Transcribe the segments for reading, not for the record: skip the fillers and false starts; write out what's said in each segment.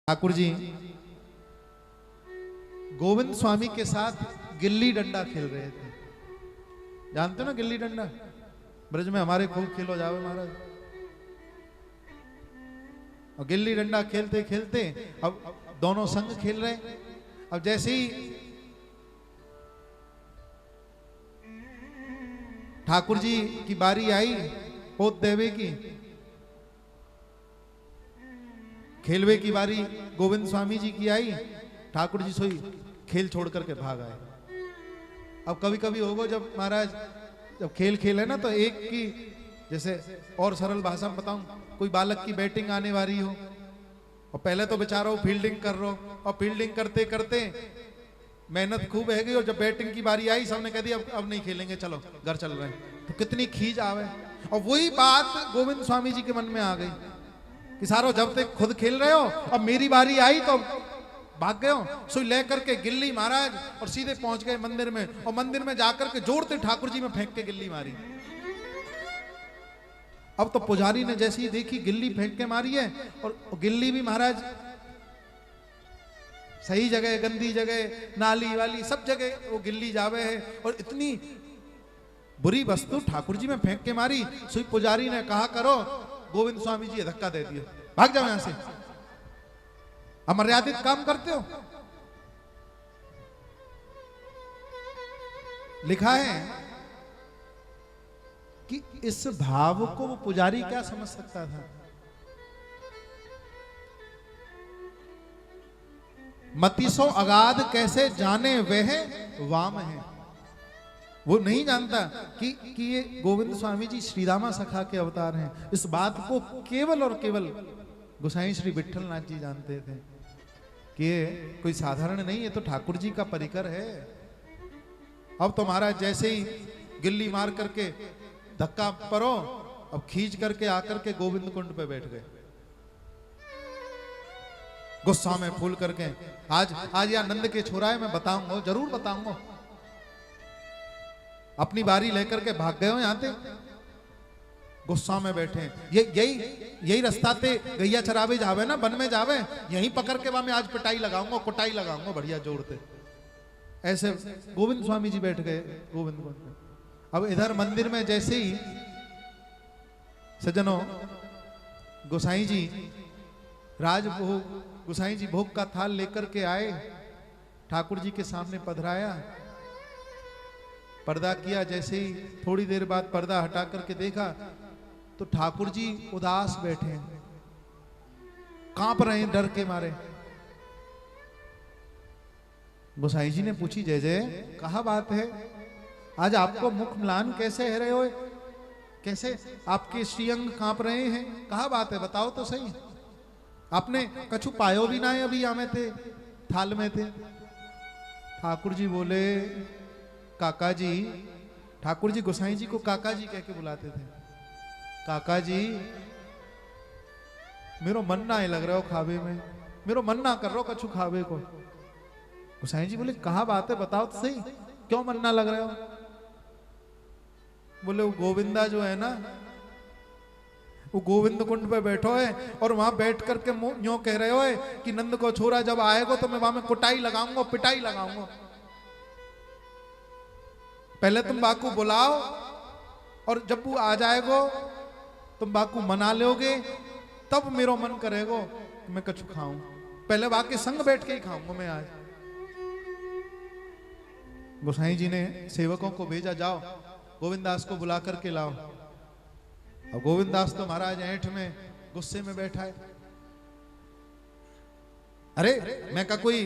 ठाकुर जी गोविंद स्वामी के साथ गिल्ली डंडा खेल रहे थे। जानते हो ना गिल्ली डंडा, ब्रज में हमारे खूब खेलो जावे महाराज। और गिल्ली डंडा खेलते खेलते अब दोनों संग खेल रहे। अब जैसे ही ठाकुर जी की बारी आई पोत देवे की, खेलवे की बारी गोविंद स्वामी जी की आई, ठाकुर जी सोई खेल छोड़ करके भाग आए। अब कभी कभी होगा जब महाराज जब खेल खेले ना तो एक की, जैसे और सरल भाषा में बताऊं, कोई बालक की बैटिंग आने वाली हो और पहले तो बेचारा वो फील्डिंग कर रहा हो और फील्डिंग करते करते मेहनत खूब है गई और जब बैटिंग की बारी आई सबने कह दिया अब नहीं खेलेंगे, चलो घर चल रहे हैं। तो कितनी खींच आवे। और वही बात गोविंद स्वामी जी के मन में आ गई कि सारो जब तक खुद खेल रहे हो अब मेरी बारी आई तो भाग गए हो। सुई ले करके गिल्ली महाराज और सीधे पहुंच गए मंदिर में, और मंदिर में जाकर के जोड़ते ठाकुर जी में फेंक के गिल्ली मारी। अब तो पुजारी ने जैसे ही देखी गिल्ली फेंक के मारी है और गिल्ली भी महाराज सही जगह गंदी जगह नाली वाली सब जगह वो गिल्ली जावे है, और इतनी बुरी वस्तु ठाकुर जी में फेंक के मारी। सुई पुजारी ने कहा करो गोविंद स्वामी जी धक्का दे दिया, भाग जाओ यहां से, अमर्यादित काम करते हो। लिखा है कि इस भाव को वो पुजारी क्या समझ सकता था। मति सो अगाध कैसे जाने वह वाम है। वो नहीं जानता कि ये गोविंद स्वामी जी श्री रामा सखा के अवतार हैं। इस बात को केवल और केवल गोसाई श्री विठल नाथ जी जानते थे कि ये कोई साधारण नहीं, ये तो ठाकुर जी का परिकर है। अब तो महाराज जैसे ही गिल्ली मार करके धक्का परो, अब खींच करके आकर के गोविंद कुंड पे बैठ गए गुस्सा में फूल करके। आज या नंद के छोरा है, मैं बताऊंगा, जरूर बताऊंगा। अपनी बारी लेकर के भाग गए हो यहां से, गुस्सा में बैठे। यही रास्ता ते गैया चरावे जावे ना, वन में जावे, यहीं पकड़ के वहां मैं आज पिटाई लगाऊंगा, कुटाई लगाऊंगा बढ़िया जोड़ते। ऐसे गोविंद स्वामी जी बैठ गए गोविंद कुंड में। अब इधर मंदिर में जैसे ही सज्जनों गोसाई जी राजभोग, गोसाई जी भोग का थाल लेकर के आए, ठाकुर जी के सामने पधराया, पर्दा किया। जैसे ही थोड़ी देर बाद पर्दा हटा करके देखा तो ठाकुर जी उदास बैठे हैं, कांप रहे हैं डर के मारे। गोसाई जी ने पूछी, जय जय कहा बात है, आज आपको मुख म्लान कैसे है रहे हो, कैसे आपके श्रीअंग कांप रहे हैं, कहा बात है बताओ तो सही। आपने कछु पायो भी ना है, अभी यहाँ में थे, थाल में थे। ठाकुर जी बोले, काका जी, ठाकुर जी गोसाई जी को काका जी कह के बुलाते थे, काका जी मेरो मन ना लग रहा हो खावे में, मेरो मन ना कर रहा हो कछु खावे को। गोसाई जी बोले, कहा बात है बताओ तो सही, क्यों मन ना लग रहा हो। बोले वो गोविंदा जो है ना, वो गोविंद कुंड पे बैठो है और वहां बैठ करके यूं कह रहे हो कि नंद को छोरा जब आएगा तो मैं वहां में कुटाई लगाऊंगा, पिटाई लगाऊंगा। पहले तुम बाकू बुलाओ और जब वो आ जाएगो तुम बाकू मना लोगे, तब मेरो मन करेगो कि मैं कछु खाऊं। पहले बाकी संग बैठ के ही खाऊंगा मैं आज। गोसाई जी ने सेवकों को भेजा, जाओ गोविंदास को बुला करके लाओ। अब गोविंदास तो महाराज ऐंठ में गुस्से में बैठा है। अरे मैं का कोई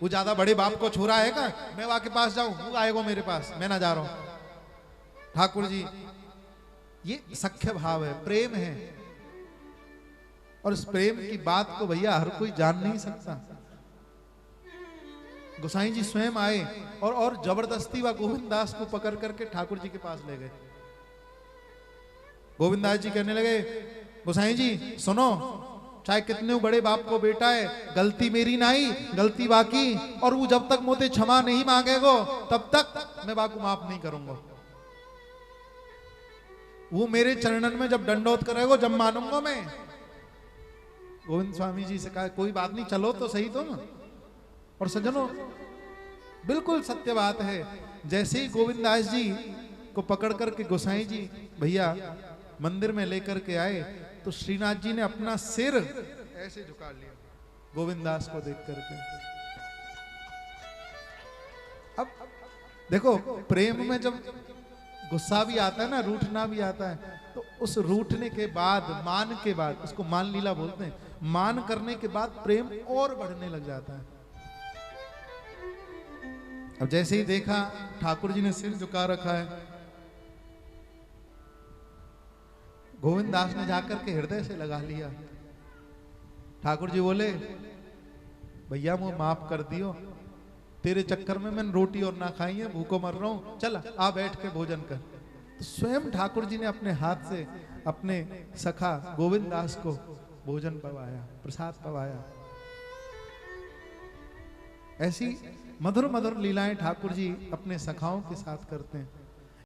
वो ज्यादा बड़े बाप को छोरा है का, मैं वहां के पास जाऊं, वो आएगा मेरे पास, मैं ना जा रहा हूं। ठाकुर जी ये सख्य भाव है, प्रेम है, और इस प्रेम की बात को भैया हर कोई जान नहीं सकता। गोसाई जी स्वयं आए और जबरदस्ती व गोविंदास को पकड़ करके ठाकुर जी के पास ले गए। गोविंदास जी कहने लगे, गोसाई जी सुनो, चाहे कितने बड़े बाप को बेटा है, गलती मेरी नहीं, गलती बाकी, और वो जब तक मुझे क्षमा नहीं मांगेगो तब तक मैं बाकू माफ नहीं करूंगा। वो मेरे चरणन में जब दंडोत करेगो जब मानूंगा मैं। गोविंद स्वामी जी से कहा कोई बात नहीं, चलो तो सही तुम। और सज्जनों बिल्कुल सत्य बात है, जैसे ही गोविंद दास जी को पकड़ करके गोसाई जी भैया मंदिर में लेकर के आए, तो श्रीनाथ जी ने अपना सिर ऐसे झुका लिया गोविंद दास को देख करके। अब देखो प्रेम में जब गुस्सा भी आता है ना, रूठना भी आता है, तो उस रूठने के बाद, मान के बाद, उसको मान लीला बोलते हैं, मान करने के बाद प्रेम और बढ़ने लग जाता है। अब जैसे ही देखा ठाकुर जी ने सिर झुका रखा है, गोविंद दास ने जाकर के हृदय से लगा लिया। ठाकुर जी बोले भैया मुझे माफ कर दियो, तेरे चक्कर में मैंने रोटी और ना खाई है, भूखो मर रहा हूं, चल आ बैठ के भोजन कर। तो स्वयं ठाकुर जी ने अपने हाथ से अपने सखा गोविंद दास को भोजन पवाया, प्रसाद पवाया। ऐसी मधुर मधुर लीलाएं ठाकुर जी अपने सखाओं के साथ करते हैं।